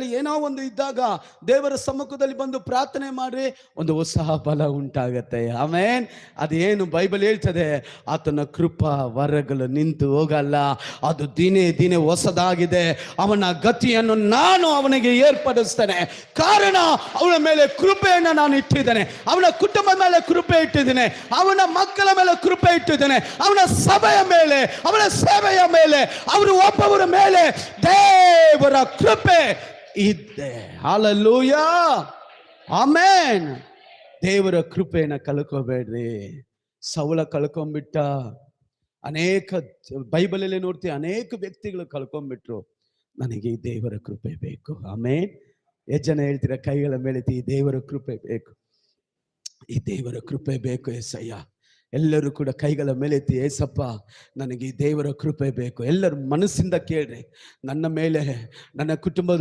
ಏನೋ ಒಂದು ಇದ್ದಾಗ ದೇವರ ಸಮ್ಮುಖದಲ್ಲಿ ಬಂದು ಪ್ರಾರ್ಥನೆ ಮಾಡಿ ಒಂದು ಉತ್ಸಾಹ ಬಲ ಉಂಟಾಗತ್ತೆ. ಆಮೇನ್. ಅದೇನು ಬೈಬಲ್ ಹೇಳ್ತದೆ, ಆತನ ಕೃಪಾ ವರಗಳು ನಿಂತು ಹೋಗಲ್ಲ, ಅದು ದಿನೇ ದಿನೇ ಹೊಸದಾಗಿದೆ. ಅವನ ಗತಿಯನ್ನು ನಾನು ಅವನಿಗೆ ಏರ್ಪಡಿಸ್ತೇನೆ. ಕಾರಣ ಅವನ ಮೇಲೆ ಕೃಪೆಯನ್ನು ನಾನು ಇಟ್ಟಿದ್ದೇನೆ, ಅವನ ಕುಟುಂಬದ ಮೇಲೆ ಕೃಪೆ ಇಟ್ಟಿದ್ದೇನೆ, ಅವನ ಮಕ್ಕಳ ಮೇಲೆ ಕೃಪೆ ಇಟ್ಟಿದ್ದೇನೆ, ಅವನ ಸಭೆಯ ಮೇಲೆ, ಅವನ ಸೇವೆಯ ಮೇಲೆ, ಅವರು ಒಬ್ಬವರ ಮೇಲೆ ದೇವರ ಕೃಪೆ ಇದೆ. Hallelujah, amen. ದೇವರ ಕೃಪೆನ ಕಳ್ಕೋಬೇಡ್ರಿ. ಸೌಲ ಕಳ್ಕೊಂಡ್ಬಿಟ್ಟ, ಅನೇಕ ಬೈಬಲಲ್ಲಿ ನೋಡ್ತೀವಿ, ಅನೇಕ ವ್ಯಕ್ತಿಗಳು ಕಳ್ಕೊಂಡ್ಬಿಟ್ರು. ನನಗೆ ಈ ದೇವರ ಕೃಪೆ ಬೇಕು. ಆಮೆನ್. ಎಷ್ಟು ಜನ ಹೇಳ್ತೀರ? ಕೈಗಳ ಮೇಲೆ ಈ ದೇವರ ಕೃಪೆ ಬೇಕು, ಈ ದೇವರ ಕೃಪೆ ಬೇಕು ಏಸಯ್ಯ. ಎಲ್ಲರೂ ಕೂಡ ಕೈಗಳ ಮೇಲೆತ್ತಿ, ಏಸಪ್ಪ ನನಗೆ ಈ ದೇವರ ಕೃಪೆ ಬೇಕು. ಎಲ್ಲರೂ ಮನಸ್ಸಿಂದ ಕೇಳ್ರಿ. ನನ್ನ ಮೇಲೆ, ನನ್ನ ಕುಟುಂಬದ